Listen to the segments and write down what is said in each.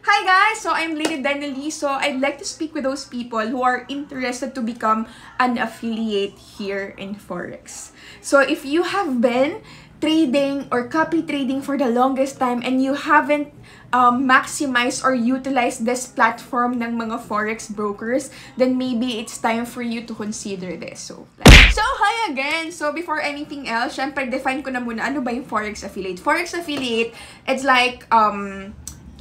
Hi guys! So I'm Lady Denely. So I'd like to speak with those people who are interested to become an affiliate here in Forex. So if you have been trading or copy trading for the longest time and you haven't maximized or utilized this platform ng mga Forex brokers, then maybe it's time for you to consider this. So hi again! So before anything else, syempre define ko na muna ano ba yung Forex affiliate. Forex affiliate, it's like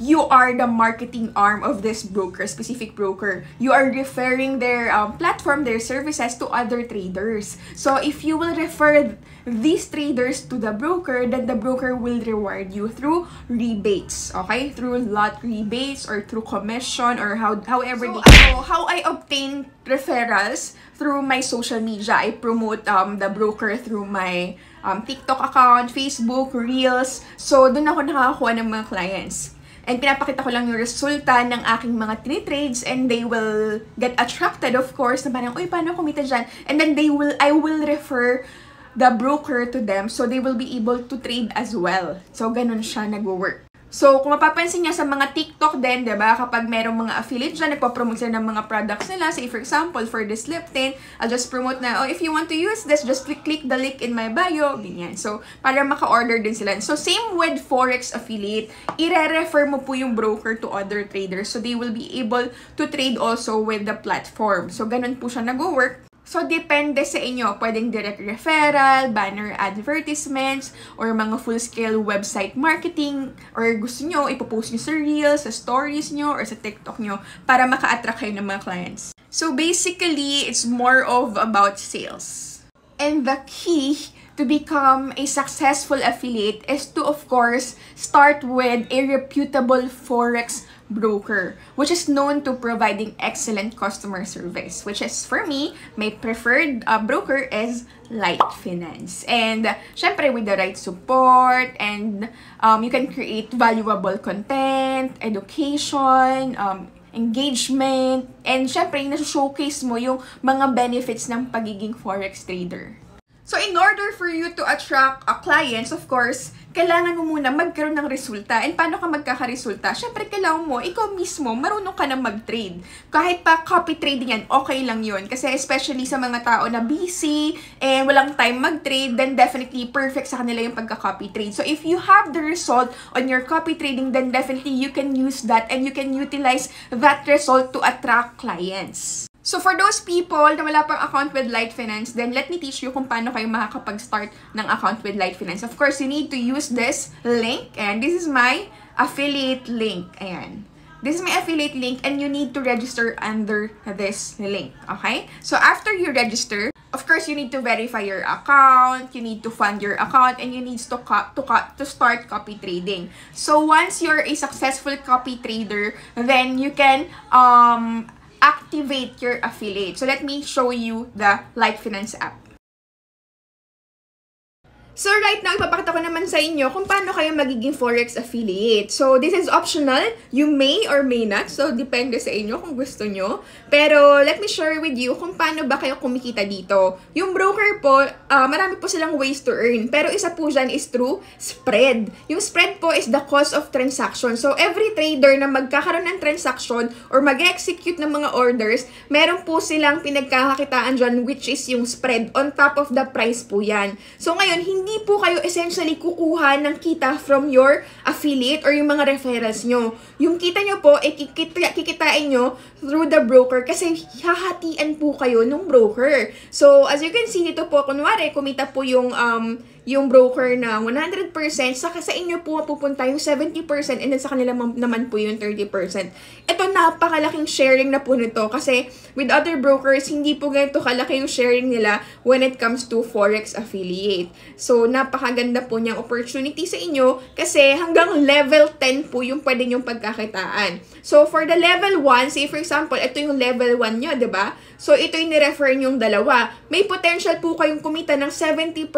you are the marketing arm of this broker, specific broker. You are referring their platform, their services to other traders. So if you will refer these traders to the broker, then the broker will reward you through rebates, okay? Through lot rebates or through commission or however. So how I obtain referrals through my social media. I promote the broker through my TikTok account, Facebook, Reels. So doon ako nakakakuha ng mga clients. And pinapakita ko lang yung resulta ng aking mga trades and they will get attracted, of course, na parang, uy, paano kumita dyan? And then I will refer the broker to them so they will be able to trade as well. So, ganun siya nag-work. So, kung mapapansin niya sa mga TikTok din, diba, kapag merong mga affiliate dyan, nagpa-promote sila ng mga products nila. Say, for example, for this lip tint, I'll just promote na, oh, if you want to use this, just click the link in my bio, ganyan. So, para maka-order din sila. So, same with Forex affiliate, ire-refer mo po yung broker to other traders so they will be able to trade also with the platform. So, ganun po siya nag-work. So, depende sa inyo. Pwedeng direct referral, banner advertisements, or mga full-scale website marketing, or gusto nyo, ipopost nyo sa Reels, sa stories nyo, or sa TikTok nyo para maka-attract kayo ng mga clients. So, basically, it's more of about sales. And the key to become a successful affiliate is to, of course, start with a reputable Forex broker, which is known to providing excellent customer service, which is, for me, my preferred broker is Light Finance. And, syempre, with the right support, and you can create valuable content, education, engagement, and syempre, nasa-showcase mo yung mga benefits ng pagiging Forex trader. So, in order for you to attract clients, of course, kailangan mo muna magkaroon ng resulta. And paano ka magkakaresulta? Syempre, kailangan mo, ikaw mismo, marunong ka na mag-trade. Kahit pa copy trading yan, okay lang yun. Kasi especially sa mga tao na busy and walang time mag-trade, then definitely perfect sa kanila yung pagka-copy trade. So, if you have the result on your copy trading, then definitely you can use that and you can utilize that result to attract clients. So, for those people na wala pang account with Light Finance, then let me teach you kung paano kayo makakapag-start ng account with Light Finance. Of course, you need to use this link, and this is my affiliate link. Ayan. This is my affiliate link, and you need to register under this link. Okay? So, after you register, of course, you need to verify your account, you need to fund your account, and you need to start copy trading. So, once you're a successful copy trader, then you can activate your affiliate. So let me show you the Light Finance app. So right now, ipapakita ko naman sa inyo kung paano kayo magiging Forex affiliate. So this is optional. You may or may not. So depende sa inyo kung gusto nyo. Pero let me share with you kung paano ba kayo kumikita dito. Yung broker po, marami po silang ways to earn. Pero isa po dyan is through spread. Yung spread po is the cost of transaction. So every trader na magkakaroon ng transaction or mag-execute ng mga orders, meron po silang pinagkakakitaan dyan, which is yung spread. On top of the price po yan. So ngayon, hindi po kayo essentially kukuha ng kita from your affiliate or yung mga referrals nyo. Yung kita nyo po, kikitain nyo through the broker kasi hahatian po kayo ng broker. So, as you can see dito po, kunwari, kumita po yung broker na 100%, saka sa inyo po pupunta yung 70% and then sa kanila naman po yung 30%. Ito, napakalaking sharing na po nito kasi with other brokers, hindi po ganito kalaki yung sharing nila when it comes to Forex affiliate. So, napakaganda po niyang opportunity sa inyo kasi hanggang level 10 po yung pwede niyong pagkakitaan. So, for the level 1, say for example, ito yung level 1 nyo, diba? So, ito yung ni-refer nyong dalawa. May potential po kayong kumita ng 70%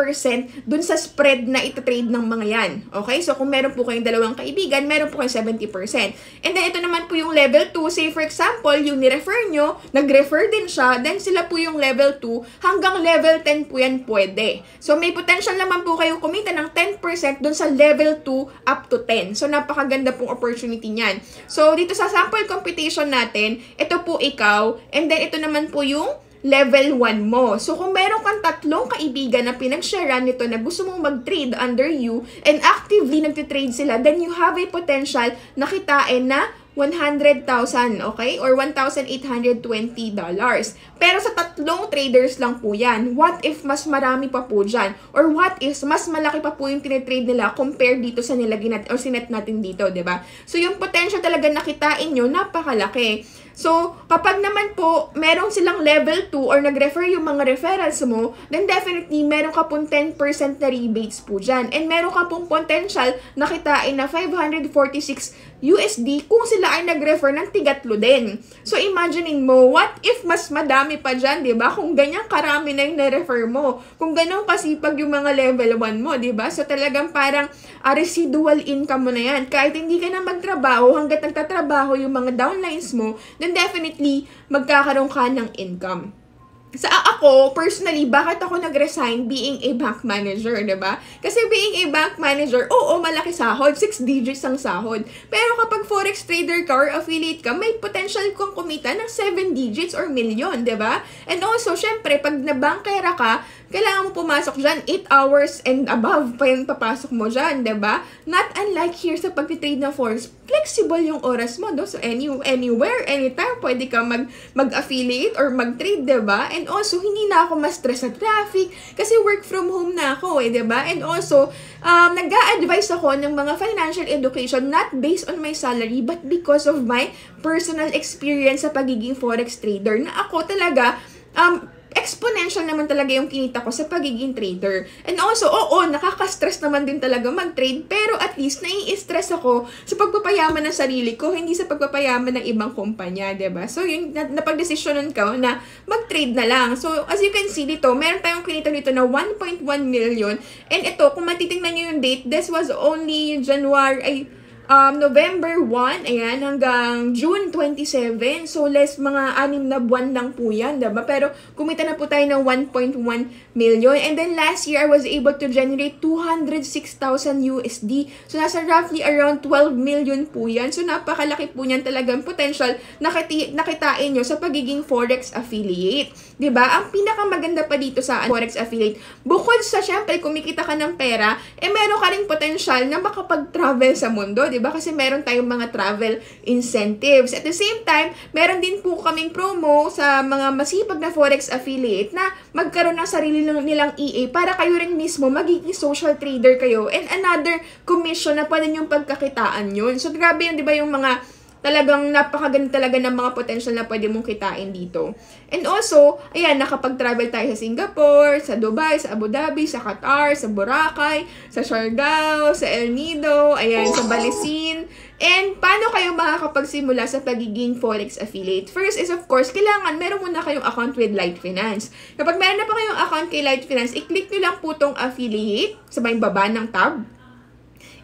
dun sa spread na ito-trade ng mga yan. Okay? So, kung meron po kayong dalawang kaibigan, meron po kayong 70%. And then, ito naman po yung level 2. Say, for example, yung ni-refer nyo, nag-refer din siya, then sila po yung level 2, hanggang level 10 po yan pwede. So, may potential naman po kayong kumita ng 10% dun sa level 2 up to 10. So, napakaganda pong opportunity niyan. So, dito sa sample computation natin, ito po ikaw, and then ito naman po yung level 1 mo. So, kung meron kang tatlong kaibigan na pinag-sharean nito na gusto mong mag-trade under you and actively nagtitrade sila, then you have a potential na kitain na 100,000, okay? Or $1,820. Pero sa tatlong traders lang po yan. What if mas marami pa po dyan? Or what if mas malaki pa po yung tinitrade nila compared dito sa nilagay natin or sinet natin dito, diba? So, yung potential talaga nakitain nyo, napakalaki. So, kapag naman po, meron silang level 2 or nag-refer yung mga referrals mo, then definitely, meron ka pong 10% na rebates po dyan. And meron ka pong potential na kitain na $546 kung sila ay nag-refer ng tigatlo din. So, imaginein mo, what if mas madami pa dyan, diba? Kung ganyan karami na yung na-refer mo. Kung ganun kasipag yung mga level 1 mo, diba? So, talagang parang residual income mo na yan. Kahit hindi ka na magtrabaho, hanggat nagtatrabaho yung mga downlines mo, then definitely, magkakaroon ka ng income. Sa ako, personally, bakit ako nag-resign being a bank manager, diba? Kasi being a bank manager, oo, malaki sahod, 6 digits ang sahod. Pero kapag forex trader ka or affiliate ka, may potential kang kumita ng 7 digits or million, diba? And also, syempre, pag nabankera ka, kailangan mo pumasok dyan, 8 hours and above pa yung papasok mo dyan, diba? Not unlike here sa pag-trade ng forex, flexible yung oras mo, do? So, anywhere, anytime, pwede ka mag-affiliate or mag-trade, diba? And also, hindi na ako ma-stress sa traffic kasi work from home na ako, diba? And also, nag-a-advise ako ng mga financial education not based on my salary but because of my personal experience sa pagiging forex trader na ako talaga, exponential naman talaga yung kinita ko sa pagiging trader. And also, oo, nakaka-stress naman din talaga mag-trade, pero at least nai-stress ako sa pagpapayaman ng sarili ko, hindi sa pagpapayaman ng ibang kumpanya, diba? So, yun, napag-desisyonan ko na mag-trade na lang. So, as you can see dito, meron tayong kinita dito na 1.1 million. And ito, kung matitingnan nyo yung date, this was only November 1, ayan, hanggang June 27. So, mga 6 na buwan lang po yan, diba? Pero, kumita na po tayo ng 1.1 million. And then, last year, I was able to generate 206,000 USD. So, nasa roughly around 12 million po yan. So, napakalaki po niyan talagang potential nakitain nyo sa pagiging Forex affiliate. Diba? Ang pinakamaganda pa dito sa Forex affiliate, bukod sa, syempre, kumikita ka ng pera, meron ka ring potential na makapag-travel sa mundo, diba? Kasi meron tayong mga travel incentives. At the same time, meron din po kaming promo sa mga masipag na Forex affiliate na magkaroon ng sarili nilang EA para kayo rin mismo magiging social trader kayo and another commission na pwede niyong pagkakitaan yun. So, grabe yun, diba, yung mga talagang napakaganda talaga ng mga potential na pwede mong kitain dito. And also, ayan, nakapag-travel tayo sa Singapore, sa Dubai, sa Abu Dhabi, sa Qatar, sa Boracay, sa Siargao, sa El Nido, ayan, sa Balisin. And paano kayo makakapagsimula sa pagiging Forex affiliate? First is, of course, kailangan meron muna kayong account with Light Finance. Kapag meron na pa kayong account kay Light Finance, i-click nyo lang po tong affiliate sa may baba ng tab.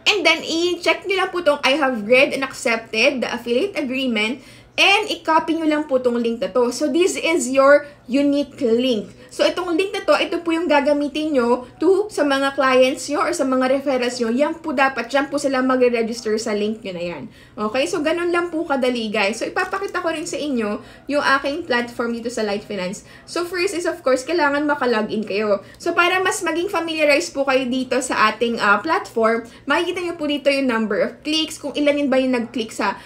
And then, i-check nyo lang po itong I have read and accepted the affiliate agreement and i-copy nyo lang po itong link na to. So, this is your unique link. So, itong link na to, ito po yung gagamitin nyo sa mga clients nyo or sa mga referrals nyo. Yan po dapat, dyan po sila magre-register sa link nyo na yan. Okay? So, ganun lang po kadali, guys. So, ipapakita ko rin sa inyo yung aking platform dito sa Light Finance. So, first is, of course, kailangan makalogin kayo. So, para mas maging familiarize po kayo dito sa ating platform, makikita nyo po dito yung number of clicks, kung ilan ba yung nag-click sa,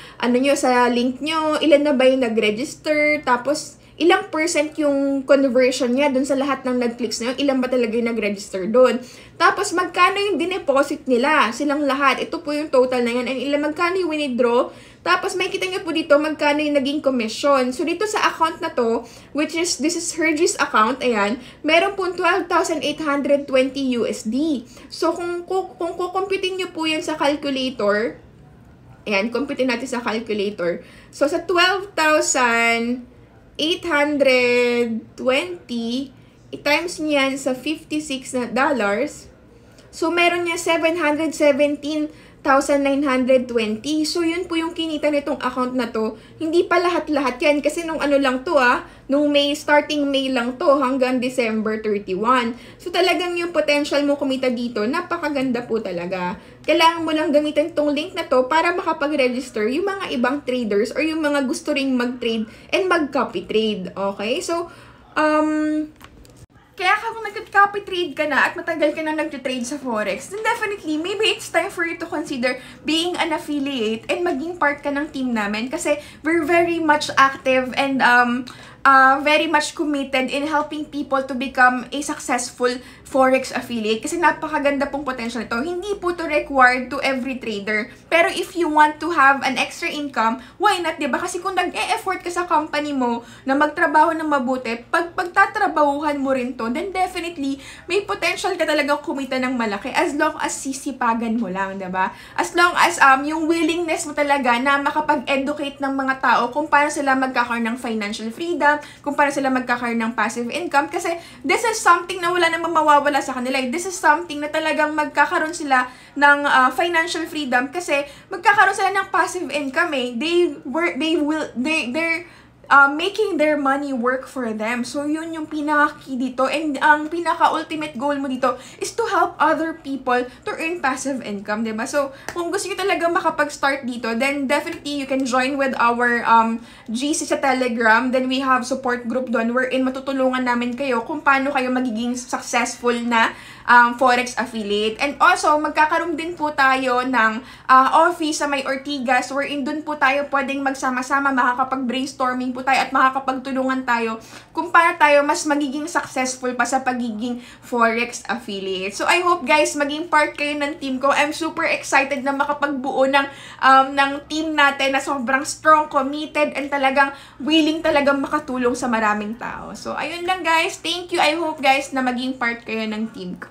sa link nyo, ilan na ba yung nag-register, tapos, ilang percent yung conversion niya dun sa lahat ng nag-clicks na yun, ilan ba talaga yung nag-register dun. Tapos, magkano yung dineposit nila, silang lahat. Ito po yung total na yan. And magkano yung withdraw. Tapos, may kita nyo po dito, magkano yung naging commission. So, dito sa account na to, which is, this is Hergis account, ayan, meron po 12,820 USD. So, kung kukumpitin nyo po yan sa calculator, ayan, kumpitin natin sa calculator. So, sa 12,820, i-times niyan sa $56 na dollars, So, meron niya 717,920. So, yun po yung kinita nitong account na to. Hindi pa lahat-lahat yan. Kasi nung ano lang to nung starting May lang to hanggang December 31. So, talagang yung potential mo kumita dito, napakaganda po talaga. Kailangan mo lang gamitin tong link na to para makapag-register yung mga ibang traders or yung mga gusto ring mag-trade and mag-copy trade. Okay? So, kaya kung nag-copy trade ka na at matagal ka na nag-trade sa Forex, then definitely, maybe it's time for you to consider being an affiliate and maging part ka ng team namin kasi we're very much active and very much committed in helping people to become a successful Forex affiliate kasi napakaganda pong potential nito. Hindi po to required to every trader. Pero if you want to have an extra income, why not, diba? Kasi kung nag-e-effort ka sa company mo na magtrabaho ng mabuti, pagtatrabahuhan mo rin to, then definitely, may potential ka talagang kumita ng malaki as long as sisipagan mo lang, diba? As long as yung willingness mo talaga na makapag-educate ng mga tao kung paano sila magkakaroon ng financial freedom, kung paano sila magkakaroon ng passive income, kasi this is something na wala namang mawawala sa kanila. This is something na talagang magkakaroon sila ng financial freedom kasi magkakaroon sila ng passive income they're making their money work for them. So, yun yung pinaka-key dito. And ang pinaka-ultimate goal mo dito is to help other people to earn passive income, diba? So, kung gusto nyo talaga makapag-start dito, then definitely you can join with our GC sa Telegram. Then we have support group doon wherein matutulungan namin kayo kung paano kayo magiging successful na Forex affiliate. And also, magkakaroon din po tayo ng office sa may Ortigas wherein dun po tayo pwedeng magsama-sama, makakapag-brainstorming po tayo at makakapagtulungan tayo kung paano tayo mas magiging successful pa sa pagiging Forex affiliate. So, I hope guys, maging part kayo ng team ko. I'm super excited na makapagbuo ng team natin na sobrang strong, committed, and talagang willing talagang makatulong sa maraming tao. So, ayun lang guys. Thank you. I hope guys na maging part kayo ng team ko.